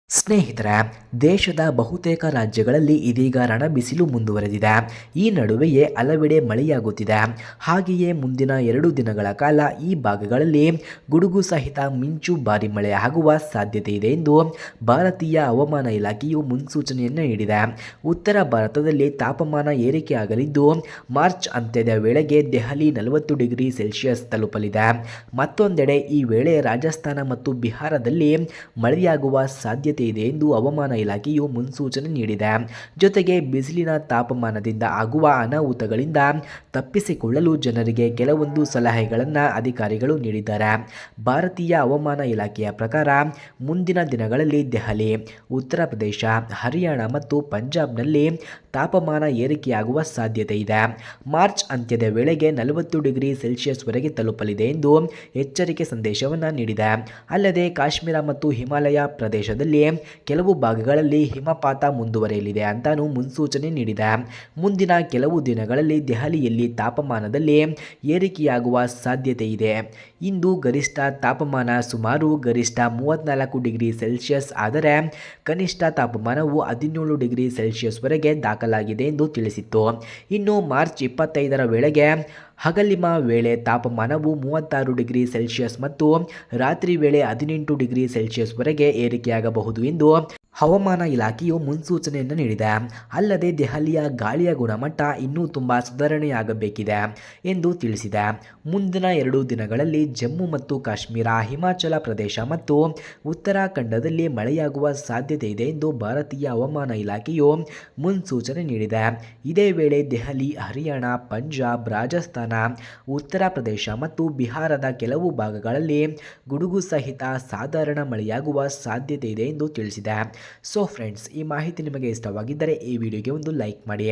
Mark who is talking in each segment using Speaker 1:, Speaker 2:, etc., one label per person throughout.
Speaker 1: ಸ್ನೇಹಿತರೆ, ದೇಶದ ಬಹುತೇಕ ರಾಜ್ಯಗಳಲ್ಲಿ ಇದೀಗ ರಣಬಿಸಿಲು ಮುಂದುವರೆದಿದೆ. ಈ ನಡುವೆಯೇ ಹಲವೆಡೆ ಮಳೆಯಾಗುತ್ತಿದೆ. ಹಾಗೆಯೇ ಮುಂದಿನ 2 ದಿನಗಳ ಕಾಲ ಈ ಭಾಗಗಳಲ್ಲಿ ಗುಡುಗು ಸಹಿತ ಮಿಂಚು ಭಾರಿ ಮಳೆ ಆಗುವ ಸಾಧ್ಯತೆ ಇದೆ ಎಂದು ಭಾರತೀಯ ಹವಾಮಾನ ಇಲಾಖೆಯು ಮುನ್ಸೂಚನೆಯನ್ನು ನೀಡಿದೆ. ಉತ್ತರ ಭಾರತದಲ್ಲಿ ತಾಪಮಾನ ಏರಿಕೆಯಾಗಲಿದ್ದು, ಮಾರ್ಚ್ ಅಂತ್ಯದ ವೇಳೆಗೆ ದೆಹಲಿ 40 ಡಿಗ್ರಿ ಸೆಲ್ಸಿಯಸ್ ತಲುಪಲಿದೆ. ಮತ್ತೊಂದೆಡೆ ಈ ವೇಳೆ ರಾಜಸ್ಥಾನ ಮತ್ತು ಬಿಹಾರದಲ್ಲಿ ಮಳೆಯಾಗುವ ಸಾಧ್ಯತೆ ಇದೆ ಎಂದು ಹವಾಮಾನ ಇಲಾಖೆಯು ಮುನ್ಸೂಚನೆ ನೀಡಿದೆ. ಜೊತೆಗೆ ಬಿಸಿಲಿನ ತಾಪಮಾನದಿಂದ ಆಗುವ ಅನಾಹುತಗಳಿಂದ ತಪ್ಪಿಸಿಕೊಳ್ಳಲು ಜನರಿಗೆ ಕೆಲವೊಂದು ಸಲಹೆಗಳನ್ನು ಅಧಿಕಾರಿಗಳು ನೀಡಿದ್ದಾರೆ. ಭಾರತೀಯ ಹವಾಮಾನ ಇಲಾಖೆಯ ಪ್ರಕಾರ ಮುಂದಿನ ದಿನಗಳಲ್ಲಿ ದೆಹಲಿ, ಉತ್ತರ ಪ್ರದೇಶ, ಹರಿಯಾಣ ಮತ್ತು ಪಂಜಾಬ್ನಲ್ಲಿ ತಾಪಮಾನ ಏರಿಕೆಯಾಗುವ ಸಾಧ್ಯತೆ ಇದೆ. ಮಾರ್ಚ್ ಅಂತ್ಯದ ವೇಳೆಗೆ 40 ಡಿಗ್ರಿ ಸೆಲ್ಸಿಯಸ್ ವರೆಗೆ ತಲುಪಲಿದೆ ಎಂದು ಎಚ್ಚರಿಕೆ ಸಂದೇಶವನ್ನು ನೀಡಿದೆ. ಅಲ್ಲದೆ ಕಾಶ್ಮೀರ ಮತ್ತು ಹಿಮಾಲಯ ಪ್ರದೇಶದಲ್ಲಿ ಕೆಲವು ಭಾಗಗಳಲ್ಲಿ ಹಿಮಪಾತ ಮುಂದುವರಿಯಲಿದೆ ಅಂತಾನೂ ಮುನ್ಸೂಚನೆ ನೀಡಿದೆ. ಮುಂದಿನ ಕೆಲವು ದಿನಗಳಲ್ಲಿ ದೆಹಲಿಯಲ್ಲಿ ತಾಪಮಾನದಲ್ಲಿ ಏರಿಕೆಯಾಗುವ ಸಾಧ್ಯತೆ ಇದೆ. ಇಂದು ಗರಿಷ್ಠ ತಾಪಮಾನ ಸುಮಾರು ಗರಿಷ್ಠ 34 ಡಿಗ್ರಿ ಸೆಲ್ಸಿಯಸ್ ಆದರೆ ಕನಿಷ್ಠ ತಾಪಮಾನವು 17 ಡಿಗ್ರಿ ಸೆಲ್ಸಿಯಸ್ ವರೆಗೆ ದಾಖಲಾಗಿದೆ ಎಂದು ತಿಳಿಸಿತ್ತು. ಇನ್ನು ಮಾರ್ಚ್ 25ರ ವೇಳೆಗೆ ಹಗಲಿನ ವೇಳೆ ತಾಪಮಾನವು 36 ಡಿಗ್ರಿ ಸೆಲ್ಸಿಯಸ್ ಮತ್ತು ರಾತ್ರಿ ವೇಳೆ 18 ಡಿಗ್ರಿ ಸೆಲ್ಸಿಯಸ್ ವರೆಗೆ ಏರಿಕೆಯಾಗಬಹುದು ಎಂದು ಹವಾಮಾನ ಇಲಾಖೆಯು ಮುನ್ಸೂಚನೆಯನ್ನು ನೀಡಿದೆ. ಅಲ್ಲದೆ ದೆಹಲಿಯ ಗಾಳಿಯ ಗುಣಮಟ್ಟ ಇನ್ನೂ ತುಂಬ ಸುಧಾರಣೆಯಾಗಬೇಕಿದೆ ಎಂದು ತಿಳಿಸಿದೆ. ಮುಂದಿನ 2 ದಿನಗಳಲ್ಲಿ ಜಮ್ಮು ಮತ್ತು ಕಾಶ್ಮೀರ, ಹಿಮಾಚಲ ಪ್ರದೇಶ ಮತ್ತು ಉತ್ತರಾಖಂಡದಲ್ಲಿ ಮಳೆಯಾಗುವ ಸಾಧ್ಯತೆ ಇದೆ ಎಂದು ಭಾರತೀಯ ಹವಾಮಾನ ಇಲಾಖೆಯು ಮುನ್ಸೂಚನೆ ನೀಡಿದೆ. ಇದೇ ವೇಳೆ ದೆಹಲಿ, ಹರಿಯಾಣ, ಪಂಜಾಬ್, ರಾಜಸ್ಥಾನ, ಉತ್ತರ ಪ್ರದೇಶ ಮತ್ತು ಬಿಹಾರದ ಕೆಲವು ಭಾಗಗಳಲ್ಲಿ ಗುಡುಗು ಸಹಿತ ಸಾಧಾರಣ ಮಳೆಯಾಗುವ ಸಾಧ್ಯತೆ ಇದೆ ಎಂದು ತಿಳಿಸಿದೆ. ಸೊ ಫ್ರೆಂಡ್ಸ್, ಈ ಮಾಹಿತಿ ನಿಮಗೆ ಇಷ್ಟವಾಗಿದ್ದರೆ ಈ ವಿಡಿಯೋಗೆ ಒಂದು ಲೈಕ್ ಮಾಡಿ.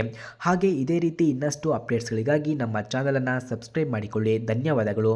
Speaker 1: ಹಾಗೆ ಇದೇ ರೀತಿ ಇನ್ನಷ್ಟು ಅಪ್ಡೇಟ್ಸ್ಗಳಿಗಾಗಿ ನಮ್ಮ ಚಾನಲನ್ನು ಸಬ್ಸ್ಕ್ರೈಬ್ ಮಾಡಿಕೊಳ್ಳಿ. ಧನ್ಯವಾದಗಳು.